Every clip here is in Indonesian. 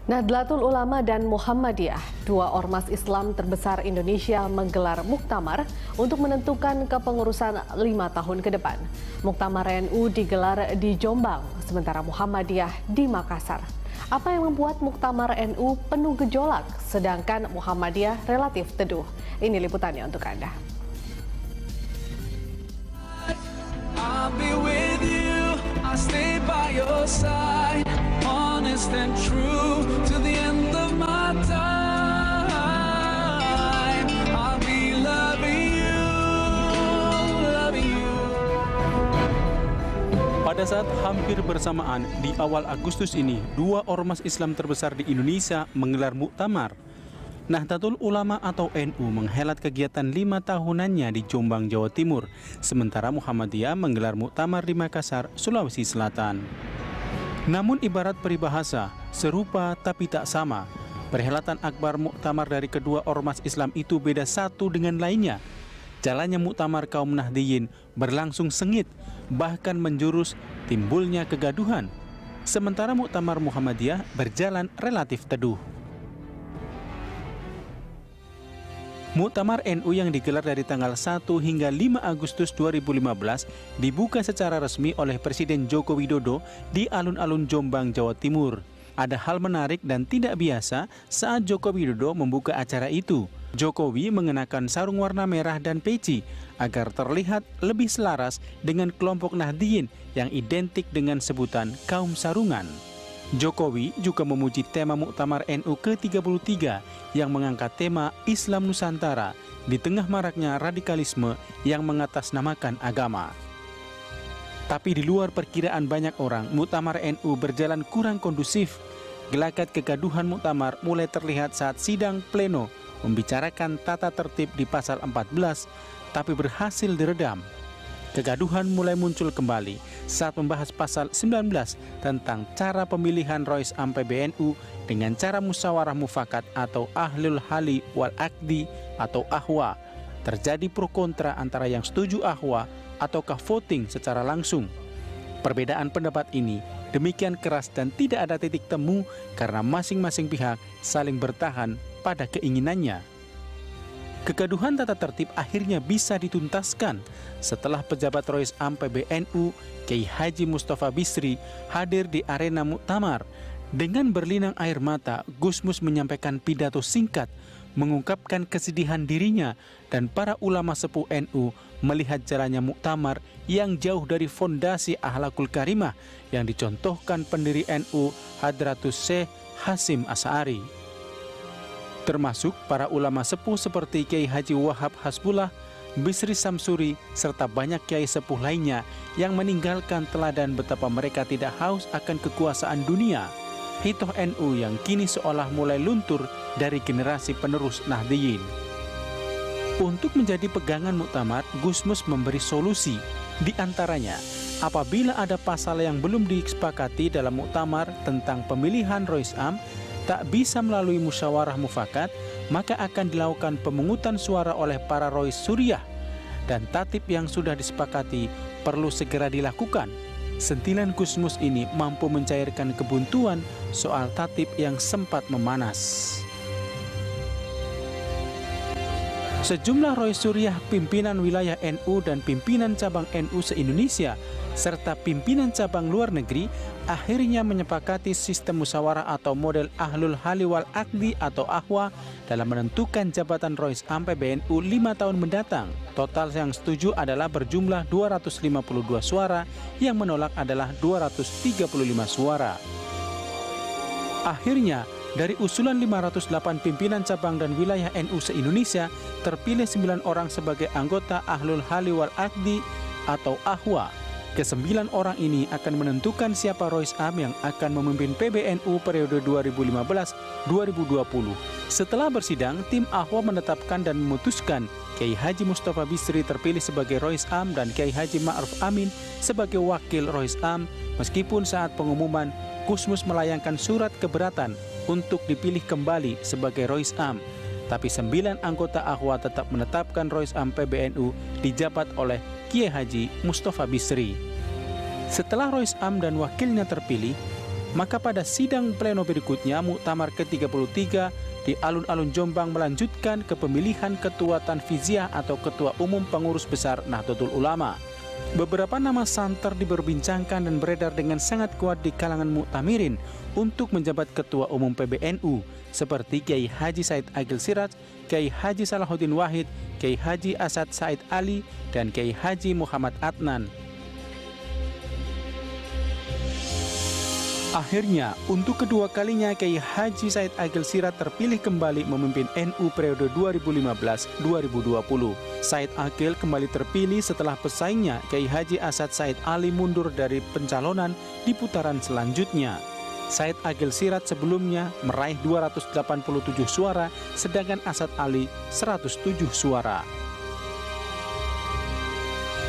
Nahdlatul Ulama dan Muhammadiyah, dua ormas Islam terbesar Indonesia, menggelar muktamar untuk menentukan kepengurusan 5 tahun ke depan. Muktamar NU digelar di Jombang, sementara Muhammadiyah di Makassar. Apa yang membuat muktamar NU penuh gejolak, sedangkan Muhammadiyah relatif teduh? Ini liputannya untuk Anda. I'll be with you, I'll stay by your side, honest and true to the end of my time. I'll be loving you, loving you. Pada saat hampir bersamaan di awal Agustus ini, dua ormas Islam terbesar di Indonesia menggelar muktamar. Nahdlatul Ulama atau NU menghelat kegiatan 5 tahunannya di Jombang, Jawa Timur, sementara Muhammadiyah menggelar muktamar di Makassar, Sulawesi Selatan. Namun ibarat peribahasa, serupa tapi tak sama. Perhelatan akbar muktamar dari kedua ormas Islam itu beda satu dengan lainnya. Jalannya muktamar kaum Nahdiyin berlangsung sengit, bahkan menjurus timbulnya kegaduhan. Sementara muktamar Muhammadiyah berjalan relatif teduh. Muktamar NU yang digelar dari tanggal 1 hingga 5 Agustus 2015 dibuka secara resmi oleh Presiden Joko Widodo di alun-alun Jombang, Jawa Timur. Ada hal menarik dan tidak biasa saat Joko Widodo membuka acara itu. Jokowi mengenakan sarung warna merah dan peci agar terlihat lebih selaras dengan kelompok Nahdiyin yang identik dengan sebutan kaum sarungan. Jokowi juga memuji tema Muktamar NU ke-33 yang mengangkat tema Islam Nusantara di tengah maraknya radikalisme yang mengatasnamakan agama. Tapi di luar perkiraan banyak orang, Muktamar NU berjalan kurang kondusif. Gelagat kegaduhan muktamar mulai terlihat saat sidang pleno membicarakan tata tertib di pasal 14, tapi berhasil diredam. Kegaduhan mulai muncul kembali saat membahas pasal 19 tentang cara pemilihan Rois Am PBNU dengan cara musyawarah mufakat atau ahlul hali wal akdi atau ahwa. Terjadi pro kontra antara yang setuju ahwa ataukah voting secara langsung. Perbedaan pendapat ini demikian keras dan tidak ada titik temu karena masing-masing pihak saling bertahan pada keinginannya. Kegaduhan tata tertib akhirnya bisa dituntaskan setelah pejabat Rois Am PBNU Kiai Haji Mustafa Bisri hadir di arena muktamar. Dengan berlinang air mata, Gusmus menyampaikan pidato singkat mengungkapkan kesedihan dirinya dan para ulama sepuh NU melihat jalannya muktamar yang jauh dari fondasi akhlakul karimah yang dicontohkan pendiri NU Hadratus Syekh Hasyim Asy'ari. Termasuk para ulama sepuh seperti Kiai Haji Wahab Hasbullah, Bisri Samsuri, serta banyak kiai sepuh lainnya yang meninggalkan teladan betapa mereka tidak haus akan kekuasaan dunia. Hitoh NU yang kini seolah mulai luntur dari generasi penerus Nahdiyin. Untuk menjadi pegangan muktamar, Gusmus memberi solusi. Di antaranya, apabila ada pasal yang belum disepakati dalam muktamar tentang pemilihan Rois Am, tak bisa melalui musyawarah mufakat, maka akan dilakukan pemungutan suara oleh para Rois Suriah dan tatib yang sudah disepakati perlu segera dilakukan. Sentilan Gusmus ini mampu mencairkan kebuntuan soal tatib yang sempat memanas. Sejumlah Rois Suriah, pimpinan wilayah NU dan pimpinan cabang NU se-Indonesia serta pimpinan cabang luar negeri akhirnya menyepakati sistem musyawarah atau model ahlul hali wal akdi atau ahwa dalam menentukan jabatan Rois Am PBNU 5 tahun mendatang. Total yang setuju adalah berjumlah 252 suara, yang menolak adalah 235 suara. Akhirnya, dari usulan 508 pimpinan cabang dan wilayah NU se-Indonesia, terpilih 9 orang sebagai anggota ahlul hali wal akdi atau ahwa. Ke-9 orang ini akan menentukan siapa Rois Am yang akan memimpin PBNU periode 2015-2020. Setelah bersidang, tim ahwa menetapkan dan memutuskan Kiai Haji Mustafa Bisri terpilih sebagai Rois Am dan Kiai Haji Ma'ruf Amin sebagai wakil Rois Am, meskipun saat pengumuman Gusmus melayangkan surat keberatan untuk dipilih kembali sebagai Rois Am. Tapi 9 anggota ahwa tetap menetapkan Rois Am PBNU dijabat oleh Kiai Haji Mustafa Bisri. Setelah Rois Am dan wakilnya terpilih, Maka pada sidang pleno berikutnya, Muktamar ke-33 di Alun-Alun Jombang melanjutkan ke pemilihan Ketua Tanfiziah atau Ketua Umum Pengurus Besar Nahdlatul Ulama. Beberapa nama santer diperbincangkan dan beredar dengan sangat kuat di kalangan muktamirin untuk menjabat Ketua Umum PBNU, seperti Kiai Haji Said Agil Siraj, Kiai Haji Salahuddin Wahid, Kiai Haji Asad Said Ali, dan Kiai Haji Muhammad Adnan. Akhirnya, untuk kedua kalinya Kiai Haji Said Agil Siraj terpilih kembali memimpin NU periode 2015-2020. Said Agil kembali terpilih setelah pesaingnya Kiai Haji Asad Said Ali mundur dari pencalonan di putaran selanjutnya. Said Agil Siraj sebelumnya meraih 287 suara, sedangkan Asad Ali 107 suara.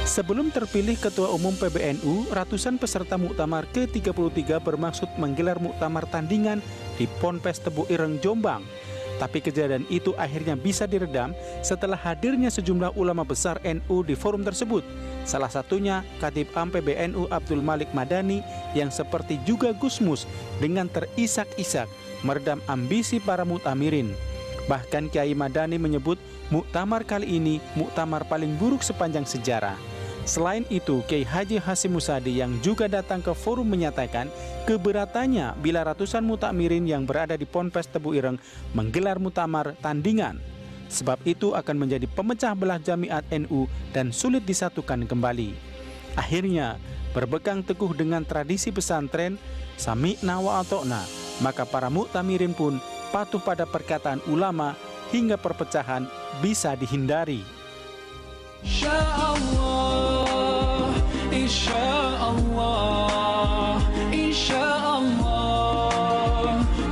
Sebelum terpilih Ketua Umum PBNU, ratusan peserta Muktamar ke-33 bermaksud menggelar muktamar tandingan di Ponpes Tebu Ireng, Jombang. Tapi kejadian itu akhirnya bisa diredam setelah hadirnya sejumlah ulama besar NU di forum tersebut. Salah satunya Khatib Am PBNU Abdul Malik Madani yang seperti juga Gusmus dengan terisak-isak meredam ambisi para muktamirin. Bahkan Kiai Madani menyebut muktamar kali ini muktamar paling buruk sepanjang sejarah. Selain itu, Kiai Haji Hasyim Musadi yang juga datang ke forum menyatakan keberatannya bila ratusan muktamirin yang berada di Ponpes Tebu Ireng menggelar muktamar tandingan. Sebab itu akan menjadi pemecah belah jamiat NU dan sulit disatukan kembali. Akhirnya, berpegang teguh dengan tradisi pesantren, sami'na wa ata'na, maka para muktamirin pun patuh pada perkataan ulama hingga perpecahan bisa dihindari. Insyaallah, insyaallah, insyaallah,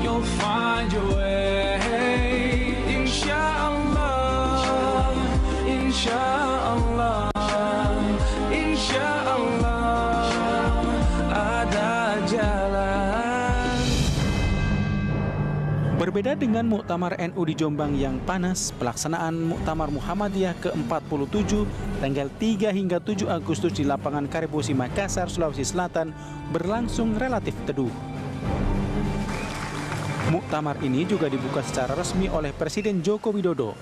you'll find your way. Insyaallah, insyaallah, insyaallah, ada jalan. Berbeda dengan Muktamar NU di Jombang yang panas, pelaksanaan Muktamar Muhammadiyah ke-47 tanggal 3 hingga 7 Agustus di lapangan Karibosi, Makassar, Sulawesi Selatan berlangsung relatif teduh. Muktamar ini juga dibuka secara resmi oleh Presiden Joko Widodo.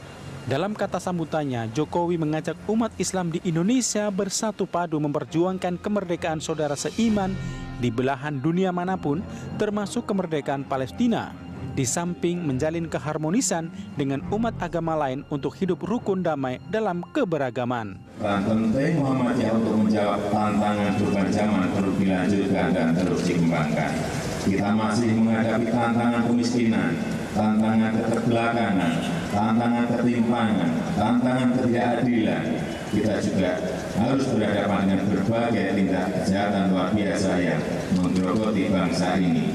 Dalam kata sambutannya, Jokowi mengajak umat Islam di Indonesia bersatu padu memperjuangkan kemerdekaan saudara seiman di belahan dunia manapun, termasuk kemerdekaan Palestina. Di samping menjalin keharmonisan dengan umat agama lain untuk hidup rukun damai dalam keberagaman. Peran penting Muhammadiyah untuk menjawab tantangan perubahan zaman perlu dilanjutkan dan terus dikembangkan. Kita masih menghadapi tantangan kemiskinan, tantangan keterbelakangan, tantangan ketimpangan, tantangan ketidakadilan. Kita juga harus berhadapan dengan berbagai tindak kejahatan luar biasa yang menggerogoti bangsa ini,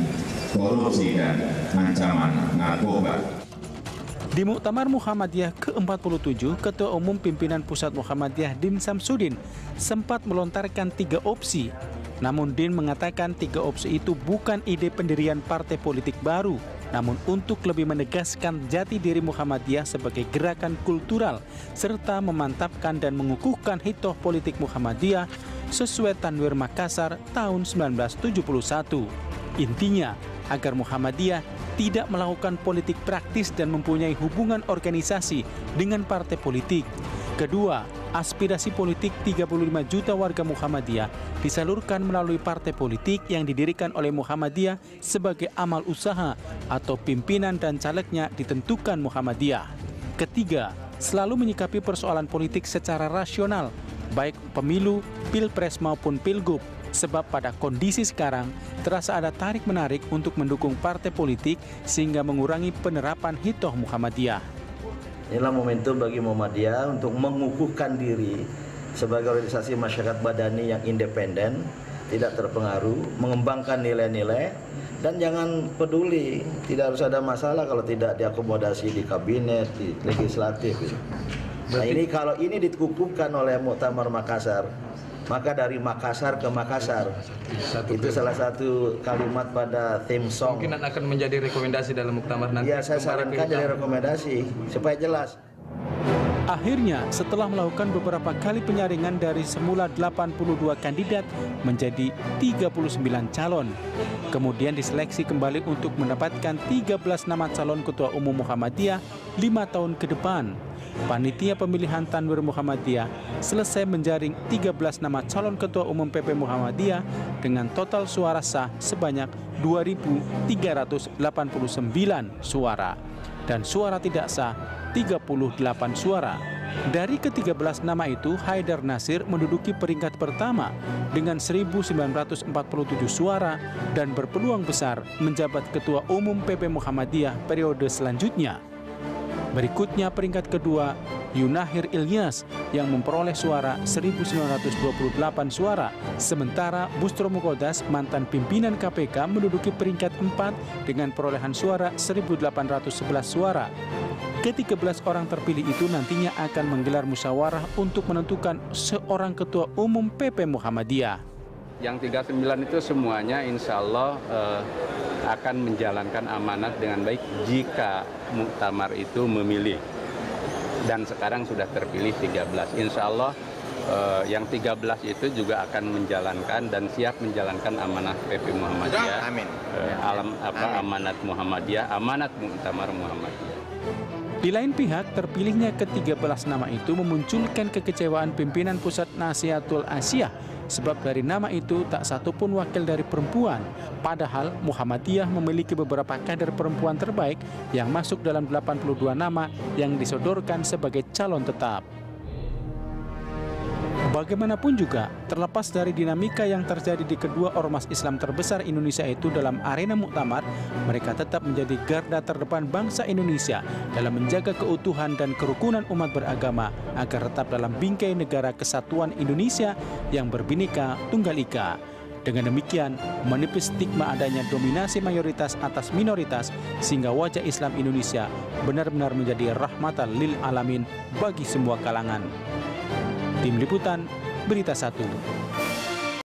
korupsi dan ancaman narkoba. Di Muktamar Muhammadiyah ke-47, Ketua Umum Pimpinan Pusat Muhammadiyah Din Samsudin sempat melontarkan 3 opsi. Namun Din mengatakan 3 opsi itu bukan ide pendirian partai politik baru, namun untuk lebih menegaskan jati diri Muhammadiyah sebagai gerakan kultural, serta memantapkan dan mengukuhkan hitoh politik Muhammadiyah sesuai Tanwir Makassar tahun 1971. Intinya, agar Muhammadiyah tidak melakukan politik praktis dan mempunyai hubungan organisasi dengan partai politik. Kedua, aspirasi politik 35 juta warga Muhammadiyah disalurkan melalui partai politik yang didirikan oleh Muhammadiyah sebagai amal usaha atau pimpinan dan calegnya ditentukan Muhammadiyah. Ketiga, selalu menyikapi persoalan politik secara rasional, baik pemilu, pilpres maupun pilgub. Sebab pada kondisi sekarang terasa ada tarik-menarik untuk mendukung partai politik sehingga mengurangi penerapan hitoh Muhammadiyah. Inilah momentum bagi Muhammadiyah untuk mengukuhkan diri sebagai organisasi masyarakat madani yang independen, tidak terpengaruh, mengembangkan nilai-nilai, dan jangan peduli, tidak harus ada masalah kalau tidak diakomodasi di kabinet, di legislatif. Nah ini kalau ini dikukuhkan oleh Muktamar Makassar, maka dari Makassar ke Makassar, itu salah satu kalimat pada theme song. Mungkin akan menjadi rekomendasi dalam muktamar nanti. Ya, saya sarankan jadi rekomendasi supaya jelas. Akhirnya, setelah melakukan beberapa kali penyaringan dari semula 82 kandidat menjadi 39 calon. Kemudian diseleksi kembali untuk mendapatkan 13 nama calon Ketua Umum Muhammadiyah 5 tahun ke depan. Panitia pemilihan Tanwir Muhammadiyah selesai menjaring 13 nama calon Ketua Umum PP Muhammadiyah dengan total suara sah sebanyak 2.389 suara dan suara tidak sah 38 suara. Dari ke-13 nama itu, Haidar Nasir menduduki peringkat pertama dengan 1.947 suara dan berpeluang besar menjabat Ketua Umum PP Muhammadiyah periode selanjutnya. Berikutnya peringkat kedua, Yunahir Ilyas yang memperoleh suara 1.928 suara. Sementara Bustro Muqaddas, mantan pimpinan KPK, menduduki peringkat 4 dengan perolehan suara 1.811 suara. Ke-13 orang terpilih itu nantinya akan menggelar musyawarah untuk menentukan seorang Ketua Umum PP Muhammadiyah. Yang 39 itu semuanya insya Allah akan menjalankan amanat dengan baik jika muktamar itu memilih. Dan sekarang sudah terpilih 13. Insya Allah yang 13 itu juga akan menjalankan dan siap menjalankan amanat PP Muhammadiyah. Amin. Amanat Muhammadiyah, amanat muktamar Muhammadiyah. Di lain pihak, terpilihnya ke-13 nama itu memunculkan kekecewaan pimpinan Pusat Nasihatul Asyiyah sebab dari nama itu tak satu pun wakil dari perempuan. Padahal Muhammadiyah memiliki beberapa kader perempuan terbaik yang masuk dalam 82 nama yang disodorkan sebagai calon tetap. Bagaimanapun juga, terlepas dari dinamika yang terjadi di kedua ormas Islam terbesar Indonesia itu dalam arena muktamar, mereka tetap menjadi garda terdepan bangsa Indonesia dalam menjaga keutuhan dan kerukunan umat beragama agar tetap dalam bingkai negara kesatuan Indonesia yang berbineka tunggal ika. Dengan demikian, menipis stigma adanya dominasi mayoritas atas minoritas sehingga wajah Islam Indonesia benar-benar menjadi rahmatan lil alamin bagi semua kalangan. Tim Liputan, Berita 1.